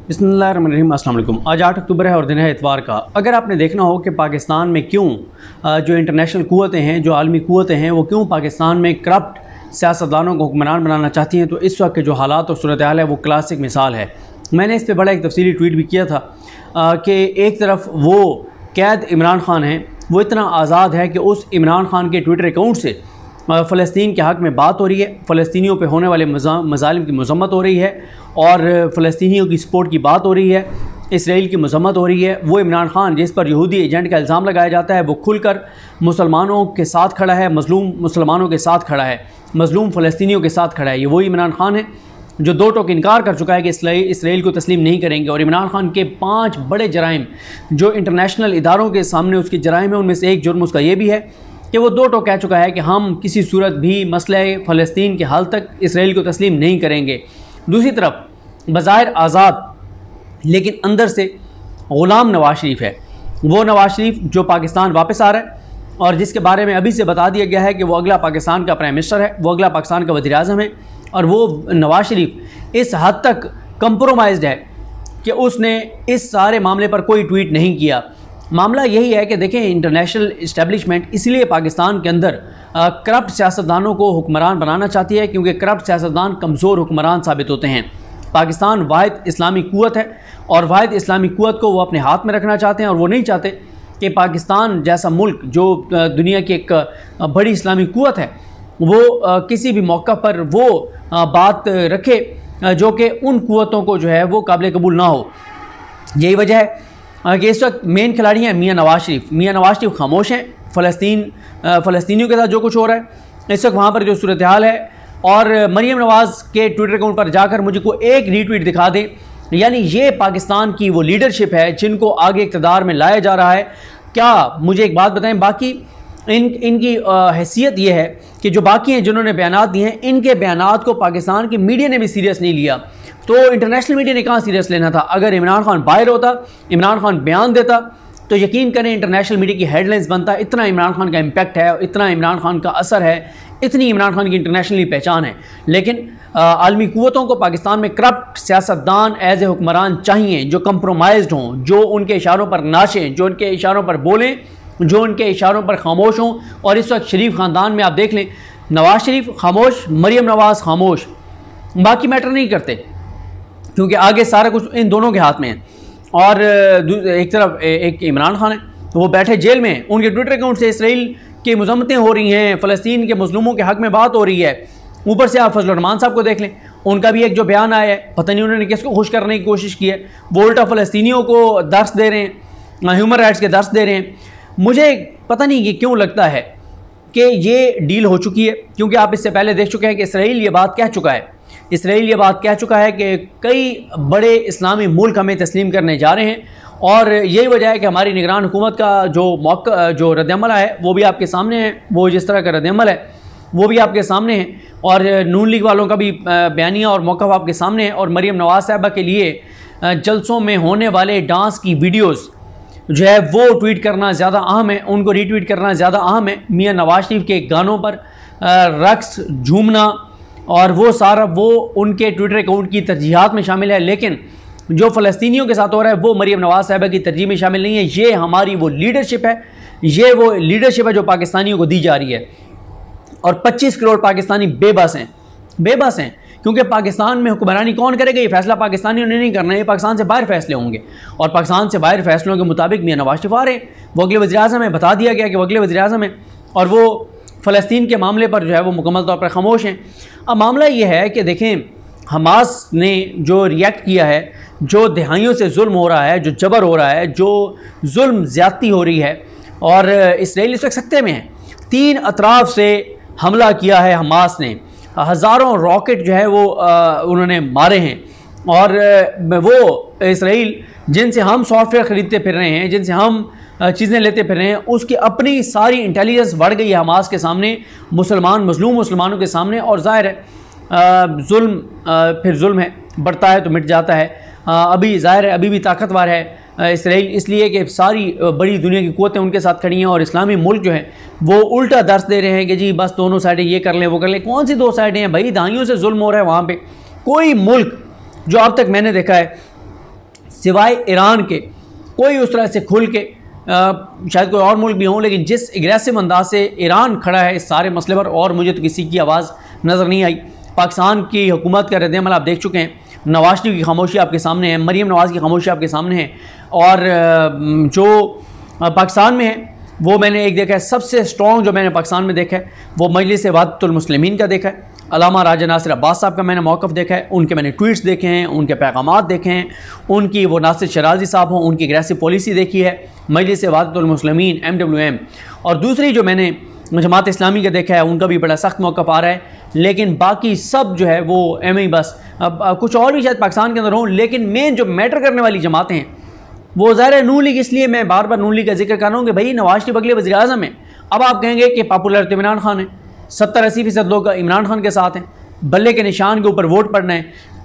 बिस्मिल्लाहिर्रहमानिर्रहीम। अस्सलाम वालेकुम। आज 8 अक्टूबर है और दिन है इतवार का। अगर आपने देखना हो कि पाकिस्तान में क्यों जो इंटरनेशनल क़ुव्वतें हैं, जो आलमी क़ुव्वतें हैं, वो क्यों पाकिस्तान में करप्ट सियासतदानों को हुक्मरान बनाना चाहती हैं, तो इस वक्त के जो हालात और सूरत हाल है वो क्लासिक मिसाल है। मैंने इस पर बड़ा एक तफसीली ट्वीट भी किया था कि एक तरफ वो कैद इमरान ख़ान हैं, वो इतना आज़ाद है कि उस इमरान ख़ान के ट्विटर अकाउंट से फ़लस्तीन के हक़ में बात हो रही है, फ़लस्तीनियों पे होने वाले मज़ालिम की मज़म्मत हो रही है और फ़लस्तीनियों की सपोर्ट की बात हो रही है, इसराइल की मज़म्मत हो रही है। वो इमरान ख़ान जिस पर यहूदी एजेंट का इल्ज़ाम लगाया जाता है, वो खुलकर मुसलमानों के साथ खड़ा है, मज़लूम मुसलमानों के साथ खड़ा है, मज़लूम फ़लस्तीनियों के साथ खड़ा है। ये वही इमरान ख़ान है जो दो टोक इनकार कर चुका है कि इसराइल को तस्लीम नहीं करेंगे। और इमरान ख़ान के 5 बड़े जराइम जो इंटरनेशनल इदारों के सामने उसके जराइम हैं, उनमें से एक जुर्म उसका ये भी है कि वो 2 टोक कह चुका है कि हम किसी सूरत भी मसले फ़लस्तीन के हल तक इसराइल को तस्लीम नहीं करेंगे। दूसरी तरफ बज़ाहिर आज़ाद लेकिन अंदर से ग़ुलाम नवाज शरीफ है। वो नवाज शरीफ जो पाकिस्तान वापस आ रहा है और जिसके बारे में अभी से बता दिया गया है कि वो अगला पाकिस्तान का प्राइम मिनिस्टर है, वो अगला पाकिस्तान का वज़ीर आज़म है। और वो नवाज शरीफ इस हद तक कंप्रोमाइज़्ड है कि उसने इस सारे मामले पर कोई ट्वीट नहीं किया। मामला यही है कि देखें, इंटरनेशनल इस्टेब्लिशमेंट इसलिए पाकिस्तान के अंदर करप्ट सियासतदानों को हुक्मरान बनाना चाहती है क्योंकि करप्ट सियासतदान कमज़ोर हुक्मरान साबित होते हैं। पाकिस्तान वाहिद इस्लामी क़ुव्वत है और वाहिद इस्लामी क़ुव्वत को वो अपने हाथ में रखना चाहते हैं और वो नहीं चाहते कि पाकिस्तान जैसा मुल्क जो दुनिया की एक बड़ी इस्लामी क़ुव्वत है वो किसी भी मौका पर वो बात रखे जो कि उन क़ुव्वतों को जो है वो काबिल कबूल ना हो। यही वजह है कि इस वक्त मेन खिलाड़ी हैं मियाँ नवाज शरीफ। मियाँ नवाज शरीफ खामोश हैं फ़लस्तीनियों के साथ जो कुछ हो रहा है इस वक्त वहाँ पर जो सूरत हाल है। और मरीम नवाज़ के ट्विटर अकाउंट पर जाकर मुझे को एक रीट्वीट दिखा दें, यानी ये पाकिस्तान की वो लीडरशिप है जिनको आगे इक़्तिदार में लाया जा रहा है। क्या मुझे एक बात बताएं, बाकी इनकी हैसियत ये है कि जो बाकी हैं जिन्होंने बयानात दिए हैं, इनके बयानात को पाकिस्तान की मीडिया ने भी सीरियस नहीं लिया, तो इंटरनेशनल मीडिया ने कहाँ सीरियस लेना था। अगर इमरान ख़ान बाहर होता, इमरान ख़ान बयान देता, तो यकीन करें इंटरनेशनल मीडिया की हेडलाइंस बनता। इतना इमरान ख़ान का इम्पैक्ट है, इतना इमरान ख़ान का असर है, इतनी इमरान ख़ान की इंटरनेशनली पहचान है। लेकिन आलमी क़ुव्वतों को पाकिस्तान में करप्ट सियासतदान एज ए हुक्मरान चाहिए जो कंप्रोमाइज़्ड हों, जो उनके इशारों पर नाचें, जो उनके इशारों पर बोलें, जो उनके इशारों पर खामोश हों। और इस वक्त शरीफ ख़ानदान में आप देख लें, नवाज़ शरीफ खामोश, मरीम नवाज़ खामोश, बाकी मैटर नहीं करते क्योंकि आगे सारा कुछ इन दोनों के हाथ में है। और एक तरफ एक इमरान ख़ान है, तो वो बैठे जेल में, उनके ट्विटर अकाउंट से इसराइल की मज़म्मतें हो रही हैं, फ़लस्तीन के मज़लूमों के हक़ में बात हो रही है। ऊपर से आप फजल रहमान साहब को देख लें, उनका भी एक जो बयान आया है, पता नहीं उन्होंने किसको खुश करने की कोशिश की है। वो उल्टा फ़लस्तीनियों को दर्स दे रहे हैं, ह्यूमन राइट्स के दर्स दे रहे हैं। मुझे पता नहीं कि क्यों लगता है कि ये डील हो चुकी है, क्योंकि आप इससे पहले देख चुके हैं कि इसराइल ये बात कह चुका है। इसराइल ये बात कह चुका है कि कई बड़े इस्लामी मुल्क हमें तस्लीम करने जा रहे हैं और यही वजह है कि हमारी निगरान हुकूमत का जो रद्दअमल है वो भी आपके सामने है। वो जिस तरह का रद्दअमल है वो भी आपके सामने है और नून लीग वालों का भी बयानिया और मौक़िफ़ आपके सामने है। और मरीम नवाज़ साहिबा के लिए जलसों में होने वाले डांस की वीडियोज़ जो है वो ट्वीट करना ज़्यादा अहम है, उनको रीट्वीट करना ज़्यादा अहम है। मियाँ नवाज शरीफ के गानों पर रक्स, झूमना और वो सारा वो उनके ट्विटर अकाउंट की तरजीहात में शामिल है, लेकिन जो फ़लस्तीनियों के साथ हो रहा है वो मरीम नवाज़ साहिबा की तरजीह में शामिल नहीं है। ये हमारी वो लीडरशिप है, ये वो लीडरशिप है जो पाकिस्तानियों को दी जा रही है। और 25 करोड़ पाकिस्तानी बेबस हैं क्योंकि पाकिस्तान में हुक्मरानी कौन करेगा, ये फैसला पाकिस्तानियों ने नहीं करना है, ये पाकिस्तान से बाहर फैसले होंगे। और पाकिस्तान से बाहर फैसलों के मुताबिक मियाँ नवाज शरीफ आ रहे हैं, वो अगले वज़ीर आज़म है, बता दिया गया कि वो अगले वज़ीर आज़म है और वो फ़लस्तीन के मामले पर जो है वो मुकम्मल तौर पर खामोश हैं। अब मामला ये है कि देखें, हमास ने जो रिएक्ट किया है, जो दहाइयों से जुल्म हो रहा है, जो जबर हो रहा है, जो जुल्म ज़्यादती हो रही है और इसराइल इस वक्त सख्ते में है। 3 अतराफ़ से हमला किया है हमास ने, हज़ारों रॉकेट जो है वो उन्होंने मारे हैं। और वो इसराइल जिनसे हम सॉफ्टवेयर ख़रीदते फिर रहे हैं, जिनसे हम चीज़ें लेते फिर रहे हैं, उसकी अपनी सारी इंटेलिजेंस बढ़ गई है हमास के सामने, मज़लूम मुसलमानों के सामने। और ज़ाहिर है जुल्म फिर जुल्म है, बढ़ता है तो मिट जाता है। अभी ज़ाहिर है अभी भी ताकतवर है इसराइल, इसलिए कि सारी बड़ी दुनिया की क़ुव्वतें उनके साथ खड़ी हैं और इस्लामी मुल्क जो हैं वो उल्टा दर्स दे रहे हैं कि जी बस दोनों साइडें ये कर लें वो कर लें। कौन सी 2 साइडें हैं भाई, दहाइयों से जुल्म हो रहा है वहाँ पे। कोई मुल्क जो अब तक मैंने देखा है सिवाय ईरान के कोई उस तरह से खुल के शायद कोई और मुल्क भी हों, लेकिन जिस एग्रेसिव अंदाज से ईरान खड़ा है इस सारे मसले पर, और मुझे तो किसी की आवाज़ नज़र नहीं आई। पाकिस्तान की हुकूमत का रद्द-ए-अमल आप देख चुके हैं, नवाज शरीफ की खामोशी आपके सामने है, मरीम नवाज़ की खामोशी आपके सामने है, और जो पाकिस्तान में है वो मैंने एक देखा है, सबसे स्ट्रॉन्ग जो मैंने पाकिस्तान में देखा है वो मजलिस वहदतुल मुस्लिमीन का देखा है, अल्लामा राजा नासिर अब्बास साहब का मैंने मौक़िफ़ देखा है, उनके मैंने ट्वीट्स देखे हैं, उनके पैगामात देखे हैं, उनकी वो नासिर शराजी साहब हों उनकी एग्रेसिव पॉलिसी देखी है, मजलिस वहदतुल मुस्लिमीन MWM, और दूसरी जो मैंने जमात इस्लामी का देखा है उनका भी बड़ा सख्त मौक़िफ़ आ रहा है, लेकिन बाकी सब जो है वो एम ही बस। अब कुछ और भी शायद पाकिस्तान के अंदर हों, लेकिन मेन जो मैटर करने वाली जमातें हैं वो ज़ाहिर है नून लीग, इसलिए मैं बार बार नून लीग का जिक्र कर रहा हूँ कि भाई नवाज शरीफ अगले वज़ीर आज़म है। अब आप कहेंगे कि पॉपुलर तो इमरान खान है, 70-80% लोग इमरान खान के साथ हैं, बल्ले के निशान के ऊपर वोट पड़ना है,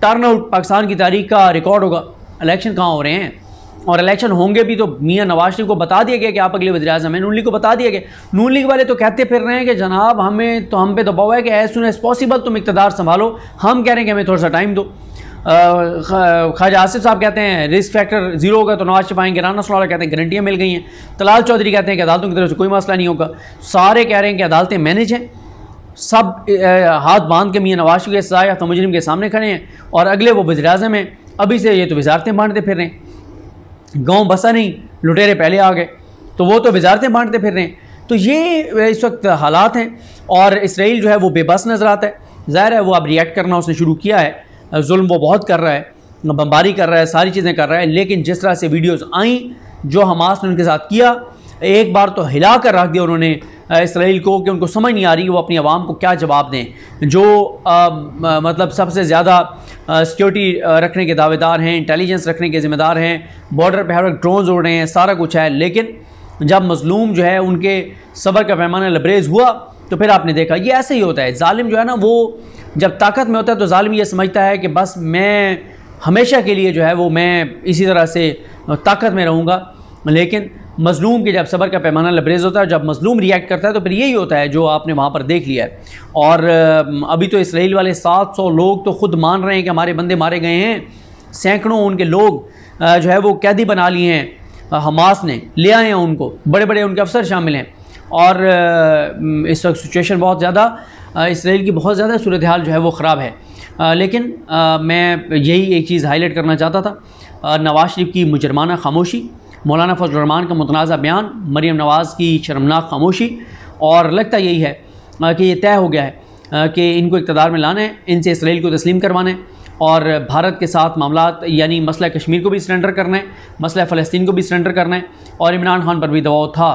टर्न आउट पाकिस्तान की तारीख का रिकॉर्ड होगा। इलेक्शन कहाँ हो रहे हैं, और इलेक्शन होंगे भी तो मियाँ नवाज शरीफ को बता दिया गया कि आप अगले वज़ीर आज़म हैं, नून लीग को बता दिया गया। नून लीग वाले तो कहते फिर रहे हैं कि जनाब हम पे दबाव है कि एज सुन एज पॉसिबल तुम इक़्तिदार संभालो, हम कह रहे हैं कि हमें थोड़ा सा टाइम दो। ख्वाजा आसिफ साहब कहते हैं रिस्क फैक्टर ज़ीरो होगा तो नवाज शरीफ आएंगे, राना सलाह कहते हैं गारंटियाँ मिल गई हैं, तलाल चौधरी कहते हैं कि अदालतों की तरफ से कोई मसला नहीं होगा, सारे कह रहे हैं कि अदालतें मैनेज हैं, सब हाथ बांध के मियाँ नवाज शरीफ के सज़ाए तो मुजरिम के सामने खड़े हैं, और अगले वो वज़ीर आज़म हैं, अभी से ये तो वजारतें बांटते फिर रहे हैं, गाँव बसा नहीं लुटेरे पहले आ गए, तो वो तो वजारतें बांटते फिर रहे हैं। तो ये इस वक्त हालात हैं, और इसराइल जो है वो बेबस नज़र आता है, ज़ाहिर है वो अब रिएक्ट करना उसने शुरू किया है, जुल्म वो बहुत कर रहा है, बमबारी कर रहा है, सारी चीज़ें कर रहा है, लेकिन जिस तरह से वीडियोज़ आई जो हमास ने उनके साथ किया, एक बार तो हिला कर रख दिया उन्होंने इसराइल को कि उनको समझ नहीं आ रही कि वो अपनी आवाम को क्या जवाब दें। जो मतलब सबसे ज़्यादा सिक्योरिटी रखने के दावेदार हैं, इंटेलिजेंस रखने के ज़िम्मेदार हैं, बॉर्डर पर हर वक्त ड्रोन्स उड़ रहे हैं, सारा कुछ है, लेकिन जब मज़लूम जो है उनके सब्र का पैमाना लबरेज़ हुआ तो फिर आपने देखा ये ऐसे ही होता है। जालिम जो है ना वो जब ताकत में होता है तो जालिम ये समझता है कि बस मैं हमेशा के लिए जो है वो मैं इसी तरह से ताकत में रहूँगा, लेकिन मज़लूम के जब सब्र का पैमाना लबरेज़ होता है, जब मज़लूम रिएक्ट करता है तो फिर यही होता है जो आपने वहाँ पर देख लिया है। और अभी तो इसराइल वाले 700 लोग तो ख़ुद मान रहे हैं कि हमारे बंदे मारे गए हैं, सैकड़ों उनके लोग जो है वो कैदी बना लिए हैं, हमास ने ले आए हैं उनको, बड़े बड़े उनके अफसर शामिल हैं, और इस वक्त सिचुएशन बहुत ज़्यादा इसराइल की बहुत ज़्यादा सूरत हाल जो है वो ख़राब है। लेकिन मैं यही एक चीज़ हाईलाइट करना चाहता था, नवाज शरीफ की मुजरमाना खामोशी, मौलाना फजल रहमान का मुतनाज़ा बयान, मरीम नवाज़ की शर्मनाक खामोशी, और लगता यही है कि ये तय हो गया है कि इनको इक़्तिदार में लाना है, इनसे इसराइल को तस्लीम करवाना है, और भारत के साथ मामलात यानी मसला कश्मीर को भी सरेंडर करना है, मसला फ़लस्तीन को भी सरेंडर करना है, और इमरान खान पर भी दबाव था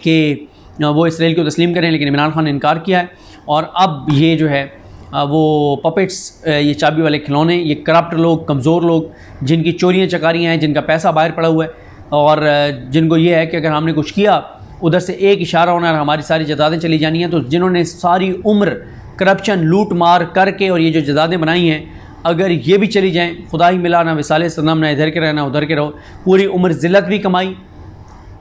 कि वो इसराइल को तस्लीम करें, लेकिन इमरान खान ने इनकार किया है। और अब ये जो है वो पपेट्स, ये चाबी वाले खिलौने, ये करप्ट लोग, कमज़ोर लोग, जिनकी चोरियाँ चकारियाँ हैं, जिनका पैसा बाहर पड़ा हुआ है, और जिनको ये है कि अगर हमने कुछ किया उधर से एक इशारा होना और हमारी सारी जदादें चली जानी हैं, तो जिन्होंने सारी उम्र करप्शन लूट मार करके और ये जो जदादें बनाई हैं, अगर ये भी चली जाएँ, खुदा ही मिला ना विसाले सनम, ना इधर के रहना उधर के रहो, पूरी उम्र ज़िल्लत भी कमाई,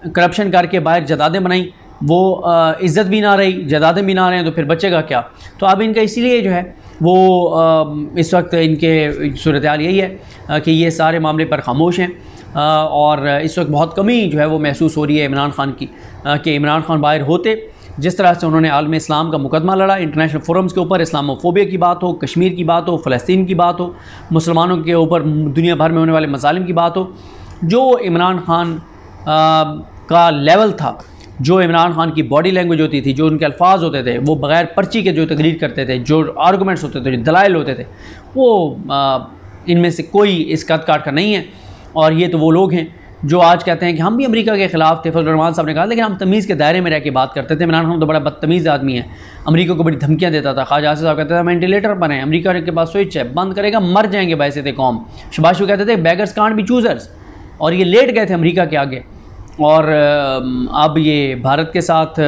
करप्शन करके बाहर जदादें बनाई, वो इज़्ज़त भी ना रही, जदादें भी ना रहे, तो फिर बचेगा क्या। तो अब इनका इसीलिए जो है वो इस वक्त इनके सूरत हाल यही है कि ये सारे मामले पर खामोश हैं, और इस वक्त बहुत कमी जो है वो महसूस हो रही है इमरान खान की, कि इमरान खान बाहर होते, जिस तरह से उन्होंने आलम इस्लाम का मुकदमा लड़ा, इंटरनेशनल फोरम्स के ऊपर, इस्लामोफोबिया की बात हो, कश्मीर की बात हो, फ़लस्तीन की बात हो, मुसलमानों के ऊपर दुनिया भर में होने वाले मसालिम की बात हो, जो इमरान खान का लेवल था, जो इमरान खान की बॉडी लैंग्वेज होती थी, जो उनके अल्फाज होते थे, वो बग़ैर पर्ची के जो तकरीर करते थे, जो आर्गूमेंट्स होते थे, जो दलाइल होते थे, वो इनमें से कोई इस कद काट का नहीं है। और ये तो वो लोग हैं जो आज कहते हैं कि हम भी अमेरिका के ख़िलाफ़ थे। फजल रहमान साहब ने कहा लेकिन हम तमीज़ के दायरे में रह के बात करते थे। इमरान खान तो बड़ा बदतमीज़ आदमी है, अमेरिका को बड़ी धमकियाँ देता था। ख्वाजा आसिफ साहब कहते थे वेंटिलेटर पर हैं, अमेरिका के पास स्विच है, बंद करेगा मर जाएंगे वैसे थे कौम। शबाश कहते थे बेगर्स कांट बी चूज़र्स, और ये लेट गए थे अमेरिका के आगे। और अब ये भारत के साथ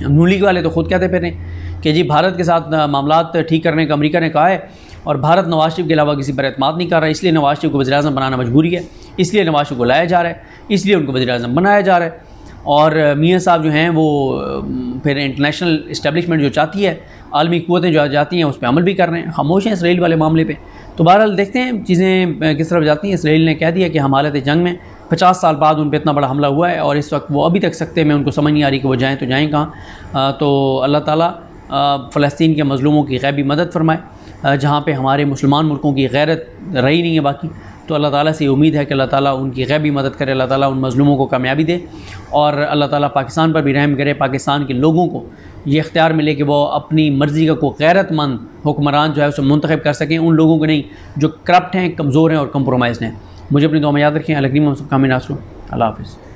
नून लीग वाले तो ख़ुद कहते फिर कि जी भारत के साथ मामलात ठीक करने का अमेरिका ने कहा है, और भारत नवाज शरीफ के अलावा किसी पर एतमाद नहीं कर रहा है, इसलिए नवाज शरीफ को वज़ीर-ए-आज़म बनाना मजबूरी है, इसलिए नवाज शरीफ को लाया जा रहा है, इसलिए उनको वज़ीर-ए-आज़म बनाया जा रहा है। और मियाँ साहब जो हैं वो फिर इंटरनेशनल इस्टेब्लिशमेंट जो चाहती है, आलमी क़ुव्वतें जो जाती हैं उस पर अमल भी कर रहे हैं, खामोश हैं इसराइल वाले मामले पे। तो बहरहाल देखते हैं चीज़ें किस तरफ जाती हैं। इसराइल ने कह दिया कि हम हालत जंग में, 50 साल बाद उन पर इतना बड़ा हमला हुआ है और इस वक्त वो अभी तक सकते में उनको समझ नहीं आ रही कि वो जाएँ तो जाएँ कहाँ। तो अल्लाह ताला फ़लस्तीन के मज़लूमों की गैबी मदद फरमाए। जहाँ पे हमारे मुसलमान मुल्कों की गैरत रही नहीं है बाकी, तो अल्लाह ताला से उम्मीद है कि अल्लाह ताला उनकी गैबी मदद करे, अल्लाह ताला उन मज़लूमों को कामयाबी दे और अल्लाह ताला पाकिस्तान पर भी रहम करे। पाकिस्तान के लोगों को ये इख्तियार मिले कि वो अपनी मर्ज़ी का कोई गैरतमंद हुक्मरान जो है उसे मुंतखब कर सकें, उन लोगों को नहीं जो करप्ट हैं, कमज़ोर हैं और कंप्रोमाइज़ हैं। मुझे अपनी दुआ में याद रखें। अल्लाह करीम हम सब कामिल नासर। अल्लाह हाफ़िज़।